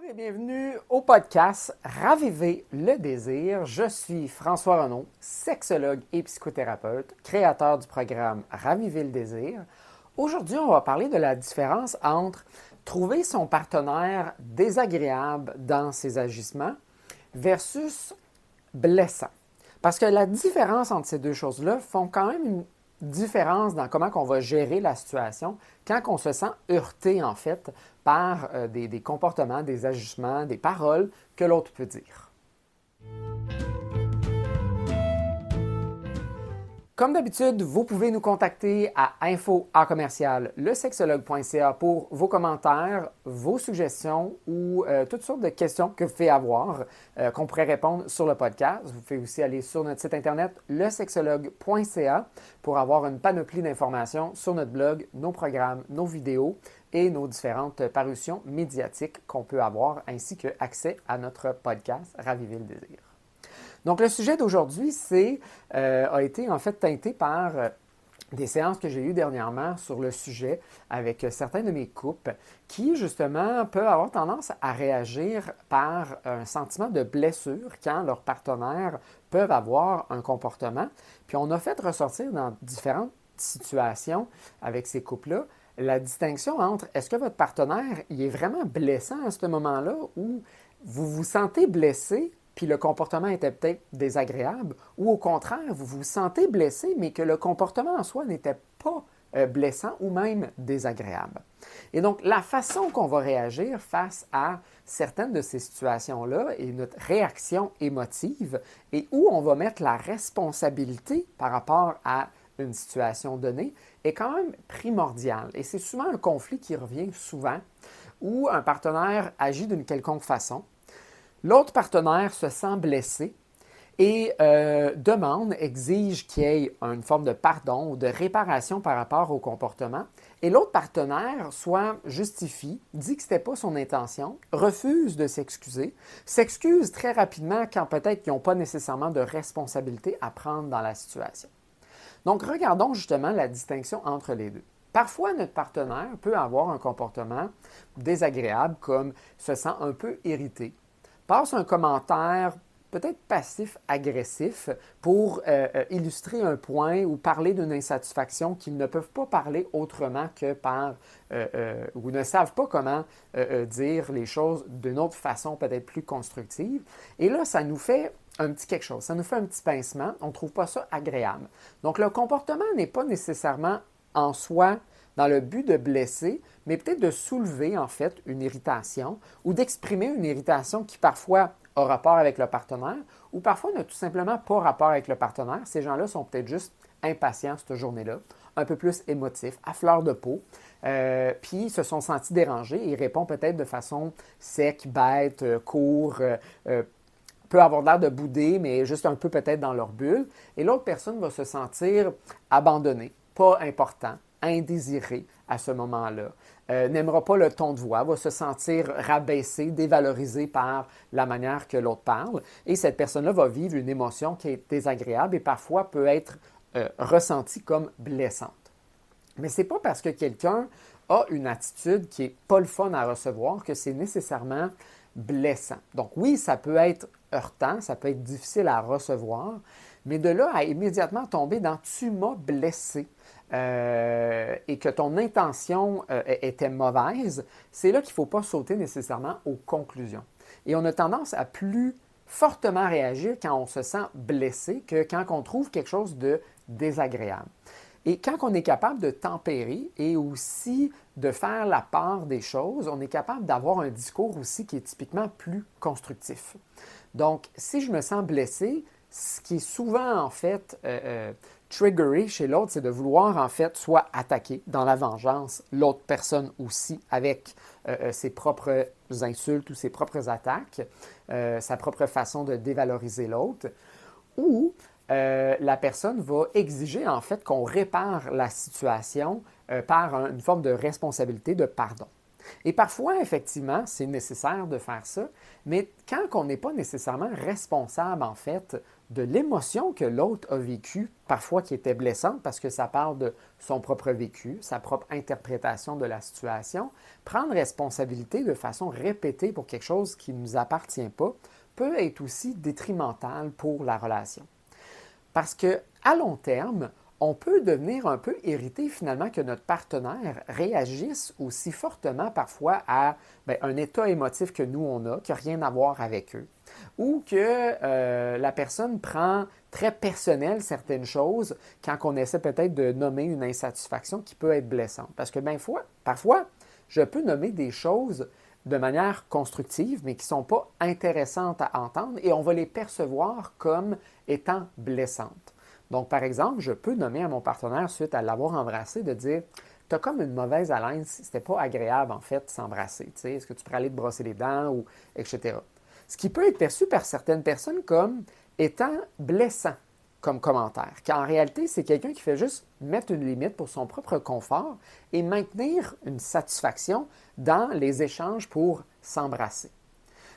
Bonjour et bienvenue au podcast Raviver le désir. Je suis François Renaud, sexologue et psychothérapeute, créateur du programme Raviver le désir. Aujourd'hui, on va parler de la différence entre trouver son partenaire désagréable dans ses agissements versus blessant. Parce que la différence entre ces deux choses-là font quand même une différence dans comment on va gérer la situation quand on se sent heurté, en fait, par des comportements, des agissements, des paroles que l'autre peut dire. Comme d'habitude, vous pouvez nous contacter à info@lesexologue.ca pour vos commentaires, vos suggestions ou toutes sortes de questions que vous pouvez avoir qu'on pourrait répondre sur le podcast. Vous pouvez aussi aller sur notre site internet lesexologue.ca pour avoir une panoplie d'informations sur notre blog, nos programmes, nos vidéos et nos différentes parutions médiatiques qu'on peut avoir, ainsi que accès à notre podcast Raviver le désir. Donc, le sujet d'aujourd'hui a été en fait teinté par des séances que j'ai eues dernièrement sur le sujet avec certains de mes couples qui, justement, peuvent avoir tendance à réagir par un sentiment de blessure quand leurs partenaires peuvent avoir un comportement. Puis, on a fait ressortir dans différentes situations avec ces couples-là la distinction entre est-ce que votre partenaire il est vraiment blessant à ce moment-là ou vous vous sentez blessé puis le comportement était peut-être désagréable, ou au contraire, vous vous sentez blessé, mais que le comportement en soi n'était pas blessant ou même désagréable. Et donc, la façon qu'on va réagir face à certaines de ces situations-là et notre réaction émotive et où on va mettre la responsabilité par rapport à une situation donnée est quand même primordiale. Et c'est souvent un conflit qui revient souvent où un partenaire agit d'une quelconque façon. L'autre partenaire se sent blessé et exige qu'il y ait une forme de pardon ou de réparation par rapport au comportement. Et l'autre partenaire soit justifie, dit que ce n'était pas son intention, refuse de s'excuser, s'excuse très rapidement quand peut-être qu'ils n'ont pas nécessairement de responsabilité à prendre dans la situation. Donc, regardons justement la distinction entre les deux. Parfois, notre partenaire peut avoir un comportement désagréable comme se sent un peu irrité, passe un commentaire peut-être passif-agressif pour illustrer un point ou parler d'une insatisfaction qu'ils ne peuvent pas parler autrement que par, ou ne savent pas comment dire les choses d'une autre façon peut-être plus constructive. Et là, ça nous fait un petit quelque chose, ça nous fait un petit pincement, on ne trouve pas ça agréable. Donc, le comportement n'est pas nécessairement en soi dans le but de blesser, mais peut-être de soulever en fait une irritation ou d'exprimer une irritation qui parfois a rapport avec le partenaire ou parfois n'a tout simplement pas rapport avec le partenaire. Ces gens-là sont peut-être juste impatients cette journée-là, un peu plus émotifs, à fleur de peau, puis se sont sentis dérangés et ils répondent peut-être de façon sec, bête, court, peut avoir l'air de bouder, mais juste un peu peut-être dans leur bulle. Et l'autre personne va se sentir abandonnée, pas important, indésiré à ce moment-là, n'aimera pas le ton de voix, va se sentir rabaissé, dévalorisé par la manière que l'autre parle. Et cette personne-là va vivre une émotion qui est désagréable et parfois peut être ressentie comme blessante. Mais ce n'est pas parce que quelqu'un a une attitude qui n'est pas le fun à recevoir que c'est nécessairement blessant. Donc oui, ça peut être heurtant, ça peut être difficile à recevoir, mais de là à immédiatement tomber dans « tu m'as blessé », et que ton intention était mauvaise, c'est là qu'il ne faut pas sauter nécessairement aux conclusions. Et on a tendance à plus fortement réagir quand on se sent blessé que quand on trouve quelque chose de désagréable. Et quand on est capable de tempérer et aussi de faire la part des choses, on est capable d'avoir un discours aussi qui est typiquement plus constructif. Donc, si je me sens blessé, ce qui est souvent en fait triggeré chez l'autre, c'est de vouloir en fait soit attaquer dans la vengeance l'autre personne aussi avec ses propres insultes ou ses propres attaques, sa propre façon de dévaloriser l'autre, ou la personne va exiger en fait qu'on répare la situation par une forme de responsabilité, de pardon. Et parfois, effectivement, c'est nécessaire de faire ça, mais quand on n'est pas nécessairement responsable, en fait, de l'émotion que l'autre a vécue, parfois qui était blessante parce que ça parle de son propre vécu, sa propre interprétation de la situation, prendre responsabilité de façon répétée pour quelque chose qui ne nous appartient pas peut être aussi détrimental pour la relation. Parce que à long terme, on peut devenir un peu irrité finalement que notre partenaire réagisse aussi fortement parfois à un état émotif que nous on a, qui n'a rien à voir avec eux, ou que la personne prend très personnel certaines choses quand on essaie peut-être de nommer une insatisfaction qui peut être blessante. Parce que parfois, je peux nommer des choses de manière constructive, mais qui ne sont pas intéressantes à entendre et on va les percevoir comme étant blessantes. Donc, par exemple, je peux nommer à mon partenaire, suite à l'avoir embrassé, de dire « Tu as comme une mauvaise haleine, c'était pas agréable en fait de s'embrasser. Est-ce que tu pourrais aller te brosser les dents ou etc. » Ce qui peut être perçu par certaines personnes comme étant blessant comme commentaire, car en réalité, c'est quelqu'un qui fait juste mettre une limite pour son propre confort et maintenir une satisfaction dans les échanges pour s'embrasser.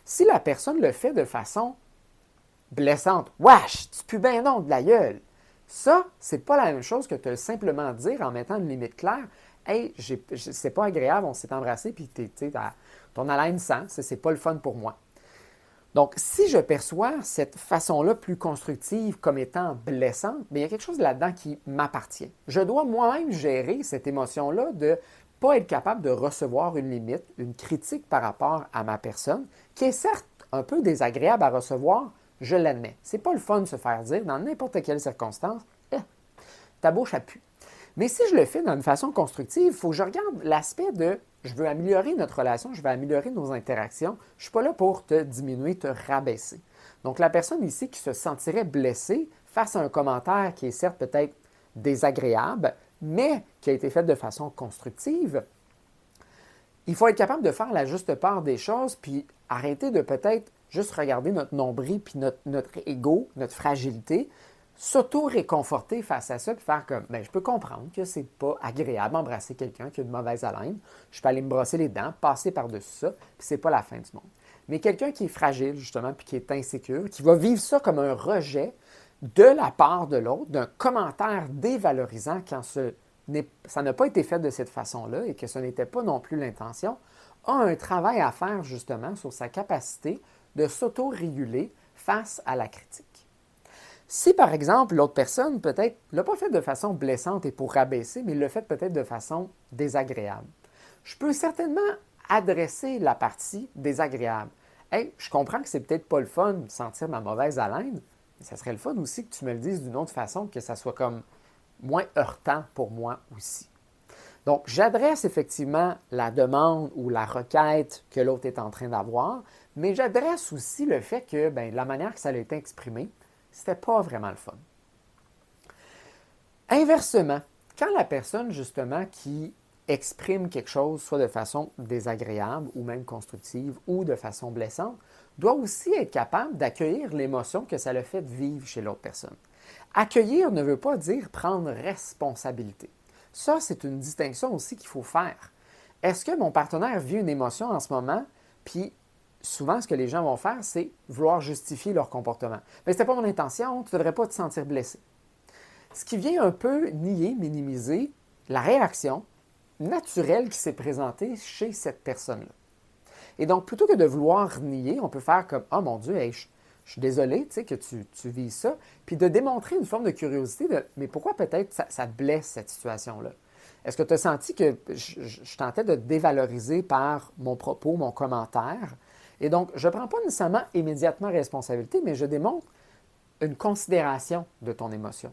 Si la personne le fait de façon blessante, « Wesh, tu pues bien non de la gueule », ça, c'est pas la même chose que de simplement dire en mettant une limite claire. Hey, c'est pas agréable, on s'est embrassé, puis ton haleine sent, c'est pas le fun pour moi. Donc, si je perçois cette façon-là plus constructive comme étant blessante, bien, il y a quelque chose là-dedans qui m'appartient. Je dois moi-même gérer cette émotion-là de ne pas être capable de recevoir une limite, une critique par rapport à ma personne, qui est certes un peu désagréable à recevoir, je l'admets. C'est pas le fun de se faire dire dans n'importe quelle circonstance, ta bouche a pu. Mais si je le fais d'une façon constructive, il faut que je regarde l'aspect de je veux améliorer notre relation, je veux améliorer nos interactions. Je ne suis pas là pour te diminuer, te rabaisser. Donc, la personne ici qui se sentirait blessée face à un commentaire qui est certes peut-être désagréable, mais qui a été fait de façon constructive, il faut être capable de faire la juste part des choses, puis arrêter de peut-être juste regarder notre nombril, puis notre ego, notre fragilité, s'auto-réconforter face à ça, puis faire comme, je peux comprendre que c'est pas agréable d'embrasser quelqu'un qui a une mauvaise haleine. Je peux aller me brosser les dents, passer par-dessus ça, puis c'est pas la fin du monde. Mais quelqu'un qui est fragile, justement, puis qui est insécure, qui va vivre ça comme un rejet de la part de l'autre, d'un commentaire dévalorisant quand ça n'a pas été fait de cette façon-là et que ce n'était pas non plus l'intention, a un travail à faire, justement, sur sa capacité de s'auto-réguler face à la critique. Si, par exemple, l'autre personne, peut-être, ne l'a pas fait de façon blessante et pour rabaisser, mais l'a fait peut-être de façon désagréable, je peux certainement adresser la partie désagréable. Hey, je comprends que c'est peut-être pas le fun de sentir ma mauvaise haleine, mais ça serait le fun aussi que tu me le dises d'une autre façon, que ça soit comme moins heurtant pour moi aussi. Donc, j'adresse effectivement la demande ou la requête que l'autre est en train d'avoir, mais j'adresse aussi le fait que la manière que ça a été exprimé, c'était pas vraiment le fun. Inversement, quand la personne, justement, qui exprime quelque chose, soit de façon désagréable ou même constructive ou de façon blessante, doit aussi être capable d'accueillir l'émotion que ça le fait vivre chez l'autre personne. Accueillir ne veut pas dire prendre responsabilité. Ça, c'est une distinction aussi qu'il faut faire. Est-ce que mon partenaire vit une émotion en ce moment, puis souvent, ce que les gens vont faire, c'est vouloir justifier leur comportement. Mais ce n'était pas mon intention, tu ne devrais pas te sentir blessé. Ce qui vient un peu nier, minimiser la réaction naturelle qui s'est présentée chez cette personne-là. Et donc, plutôt que de vouloir nier, on peut faire comme « Oh mon Dieu, hey, je suis désolé que tu vis ça », puis de démontrer une forme de curiosité de « Mais pourquoi peut-être ça te blesse cette situation-là? Est-ce que tu as senti que je tentais de te dévaloriser par mon propos, mon commentaire? » Et donc, je ne prends pas nécessairement immédiatement responsabilité, mais je démontre une considération de ton émotion.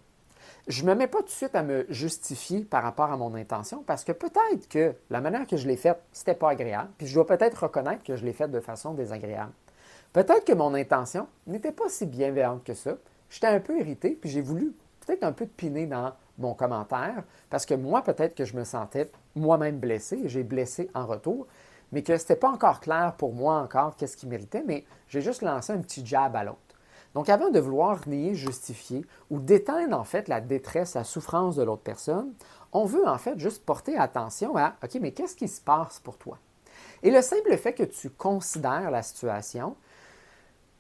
Je ne me mets pas tout de suite à me justifier par rapport à mon intention parce que peut-être que la manière que je l'ai faite, ce n'était pas agréable, puis je dois peut-être reconnaître que je l'ai faite de façon désagréable. Peut-être que mon intention n'était pas si bienveillante que ça. J'étais un peu irrité, puis j'ai voulu peut-être un peu de piner dans mon commentaire parce que moi, peut-être que je me sentais moi-même blessé et j'ai blessé en retour, mais que ce n'était pas encore clair pour moi encore qu'est-ce qui méritait, mais j'ai juste lancé un petit jab à l'autre. Donc, avant de vouloir nier, justifier ou d'éteindre en fait la détresse, la souffrance de l'autre personne, on veut en fait juste porter attention à « OK, mais qu'est-ce qui se passe pour toi? Et le simple fait que tu considères la situation,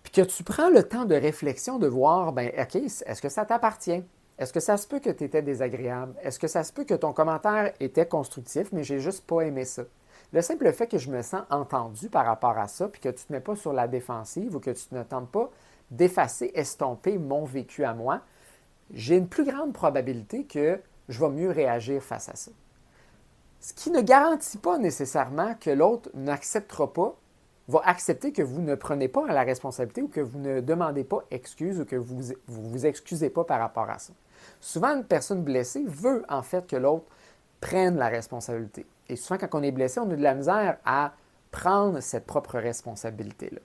puis que tu prends le temps de réflexion de voir, ben OK, est-ce que ça t'appartient? Est-ce que ça se peut que tu étais désagréable? Est-ce que ça se peut que ton commentaire était constructif, mais j'ai juste pas aimé ça? Le simple fait que je me sens entendu par rapport à ça, puis que tu ne te mets pas sur la défensive ou que tu ne tentes pas d'effacer, estomper mon vécu à moi, j'ai une plus grande probabilité que je vais mieux réagir face à ça. Ce qui ne garantit pas nécessairement que l'autre n'acceptera pas, va accepter que vous ne prenez pas la responsabilité ou que vous ne demandez pas excuse ou que vous excusez pas par rapport à ça. Souvent, une personne blessée veut en fait que l'autre prenne la responsabilité. Et souvent, quand on est blessé, on a de la misère à prendre cette propre responsabilité-là.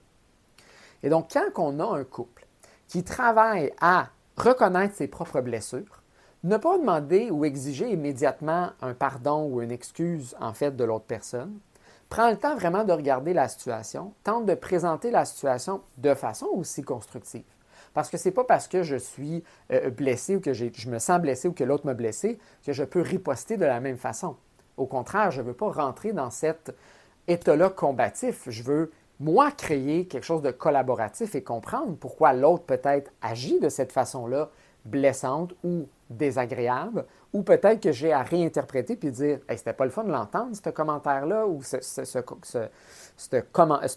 Et donc, quand on a un couple qui travaille à reconnaître ses propres blessures, ne pas demander ou exiger immédiatement un pardon ou une excuse en fait de l'autre personne, prends le temps vraiment de regarder la situation, tente de présenter la situation de façon aussi constructive. Parce que ce n'est pas parce que je suis blessé ou que je me sens blessé ou que l'autre m'a blessé que je peux riposter de la même façon. Au contraire, je ne veux pas rentrer dans cet état-là combatif. Je veux, moi, créer quelque chose de collaboratif et comprendre pourquoi l'autre peut-être agit de cette façon-là, blessante ou désagréable, ou peut-être que j'ai à réinterpréter puis dire hey, c'était pas le fun de l'entendre, ce commentaire-là, ou ce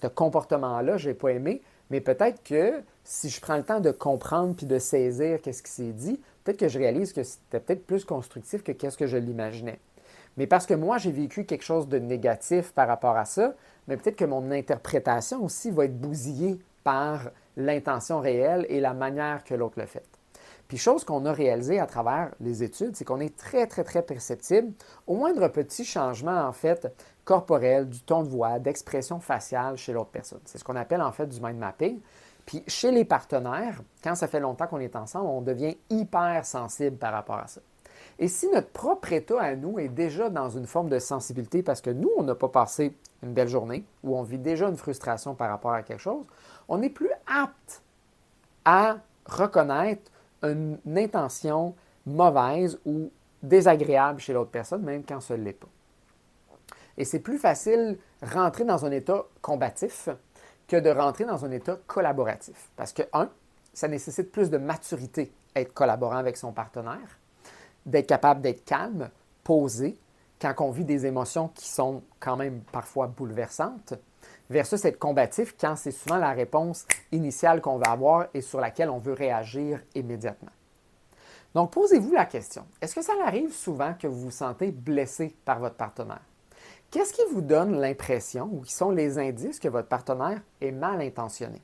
comportement-là, je n'ai pas aimé, mais peut-être que si je prends le temps de comprendre puis de saisir qu'est-ce qui s'est dit, peut-être que je réalise que c'était peut-être plus constructif que qu'est-ce que je l'imaginais. Mais parce que moi, j'ai vécu quelque chose de négatif par rapport à ça, mais peut-être que mon interprétation aussi va être bousillée par l'intention réelle et la manière que l'autre le fait. Puis chose qu'on a réalisée à travers les études, c'est qu'on est très, très, très perceptible au moindre petit changement, en fait, corporel, du ton de voix, d'expression faciale chez l'autre personne. C'est ce qu'on appelle, en fait, du mind mapping. Puis chez les partenaires, quand ça fait longtemps qu'on est ensemble, on devient hyper sensible par rapport à ça. Et si notre propre état à nous est déjà dans une forme de sensibilité parce que nous, on n'a pas passé une belle journée ou on vit déjà une frustration par rapport à quelque chose, on est plus apte à reconnaître une intention mauvaise ou désagréable chez l'autre personne, même quand ce ne l'est pas. Et c'est plus facile rentrer dans un état combatif que de rentrer dans un état collaboratif. Parce que, un, ça nécessite plus de maturité être collaborant avec son partenaire, d'être capable d'être calme, posé, quand on vit des émotions qui sont quand même parfois bouleversantes, versus être combatif quand c'est souvent la réponse initiale qu'on va avoir et sur laquelle on veut réagir immédiatement. Donc, posez-vous la question, est-ce que ça arrive souvent que vous vous sentez blessé par votre partenaire? Qu'est-ce qui vous donne l'impression ou qui sont les indices que votre partenaire est mal intentionné?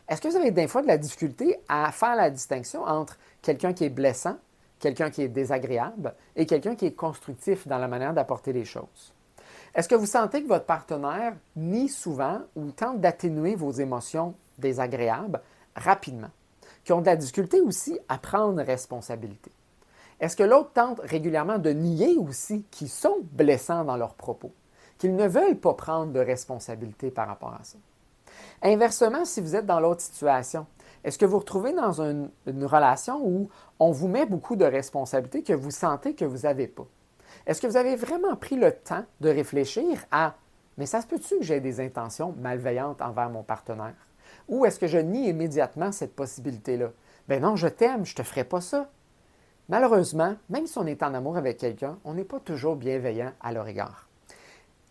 Est-ce que vous avez des fois de la difficulté à faire la distinction entre quelqu'un qui est blessant, quelqu'un qui est désagréable et quelqu'un qui est constructif dans la manière d'apporter les choses? Est-ce que vous sentez que votre partenaire nie souvent ou tente d'atténuer vos émotions désagréables rapidement, qui ont de la difficulté aussi à prendre responsabilité? Est-ce que l'autre tente régulièrement de nier aussi qu'ils sont blessants dans leurs propos, qu'ils ne veulent pas prendre de responsabilité par rapport à ça? Inversement, si vous êtes dans l'autre situation, est-ce que vous vous retrouvez dans une relation où on vous met beaucoup de responsabilités que vous sentez que vous n'avez pas? Est-ce que vous avez vraiment pris le temps de réfléchir à « mais ça se peut-tu que j'ai des intentions malveillantes envers mon partenaire? » Ou est-ce que je nie immédiatement cette possibilité-là? « Ben non, je t'aime, je ne te ferai pas ça. » Malheureusement, même si on est en amour avec quelqu'un, on n'est pas toujours bienveillant à leur égard.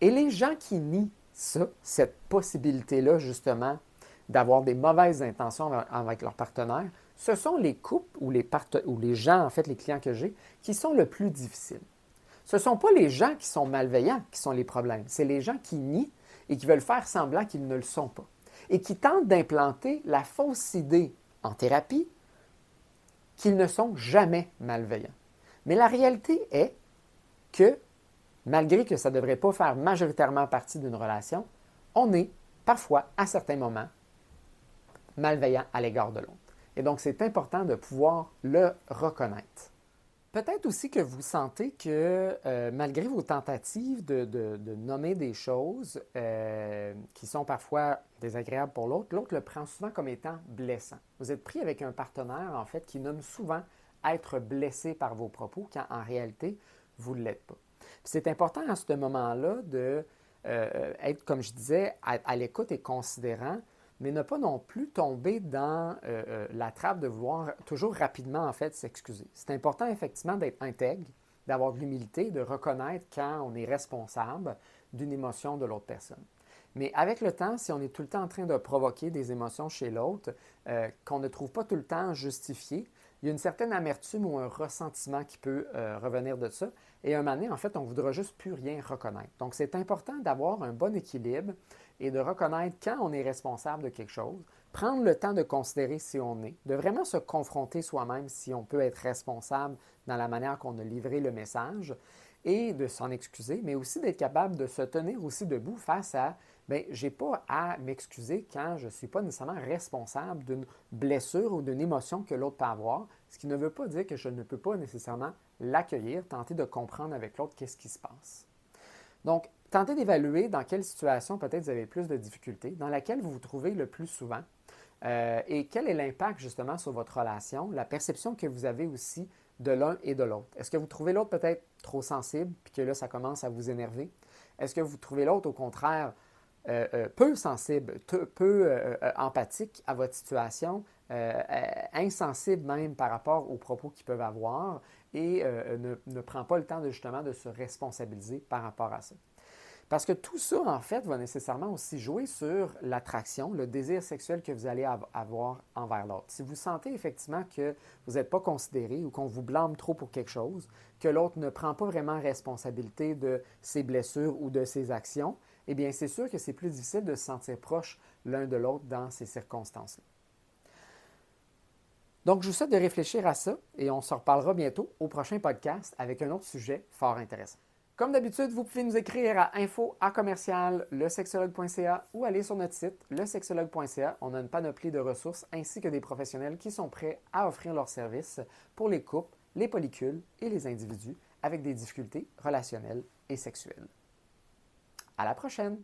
Et les gens qui nient ça, cette possibilité-là justement d'avoir des mauvaises intentions avec leur partenaire, ce sont les couples ou les gens, en fait, les clients que j'ai, qui sont le plus difficiles. Ce ne sont pas les gens qui sont malveillants qui sont les problèmes, c'est les gens qui nient et qui veulent faire semblant qu'ils ne le sont pas et qui tentent d'implanter la fausse idée en thérapie qu'ils ne sont jamais malveillants. Mais la réalité est que, malgré que ça ne devrait pas faire majoritairement partie d'une relation, on est parfois, à certains moments, malveillant à l'égard de l'autre. Et donc, c'est important de pouvoir le reconnaître. Peut-être aussi que vous sentez que malgré vos tentatives de nommer des choses qui sont parfois désagréables pour l'autre, l'autre le prend souvent comme étant blessant. Vous êtes pris avec un partenaire, en fait, qui nomme souvent être blessé par vos propos, quand en réalité, vous ne l'êtes pas. Puis c'est important à ce moment-là de être, comme je disais, à l'écoute et considérant, mais ne pas non plus tomber dans la trappe de vouloir toujours rapidement, en fait, s'excuser. C'est important, effectivement, d'être intègre, d'avoir de l'humilité, de reconnaître quand on est responsable d'une émotion de l'autre personne. Mais avec le temps, si on est tout le temps en train de provoquer des émotions chez l'autre, qu'on ne trouve pas tout le temps justifiées, il y a une certaine amertume ou un ressentiment qui peut revenir de ça. Et un moment donné, en fait, on ne voudra juste plus rien reconnaître. Donc, c'est important d'avoir un bon équilibre et de reconnaître quand on est responsable de quelque chose, prendre le temps de considérer si on est, de vraiment se confronter soi-même si on peut être responsable dans la manière qu'on a livré le message et de s'en excuser, mais aussi d'être capable de se tenir aussi debout face à bien, je n'ai pas à m'excuser quand je ne suis pas nécessairement responsable d'une blessure ou d'une émotion que l'autre peut avoir, ce qui ne veut pas dire que je ne peux pas nécessairement l'accueillir, tenter de comprendre avec l'autre qu'est-ce qui se passe. Donc, tentez d'évaluer dans quelle situation peut-être vous avez plus de difficultés, dans laquelle vous vous trouvez le plus souvent, et quel est l'impact justement sur votre relation, la perception que vous avez aussi de l'un et de l'autre. Est-ce que vous trouvez l'autre peut-être trop sensible, puis que là, ça commence à vous énerver? Est-ce que vous trouvez l'autre, au contraire, peu sensible, peu empathique à votre situation, insensible même par rapport aux propos qu'ils peuvent avoir et ne prend pas le temps de, justement de se responsabiliser par rapport à ça? Parce que tout ça, en fait, va nécessairement aussi jouer sur l'attraction, le désir sexuel que vous allez avoir envers l'autre. Si vous sentez effectivement que vous n'êtes pas considéré ou qu'on vous blâme trop pour quelque chose, que l'autre ne prend pas vraiment responsabilité de ses blessures ou de ses actions, eh bien, c'est sûr que c'est plus difficile de se sentir proche l'un de l'autre dans ces circonstances-là. Donc, je vous souhaite de réfléchir à ça et on se reparlera bientôt au prochain podcast avec un autre sujet fort intéressant. Comme d'habitude, vous pouvez nous écrire à info@lesexologue.ca ou aller sur notre site, lesexologue.ca. On a une panoplie de ressources ainsi que des professionnels qui sont prêts à offrir leurs services pour les couples, les polycules et les individus avec des difficultés relationnelles et sexuelles. À la prochaine!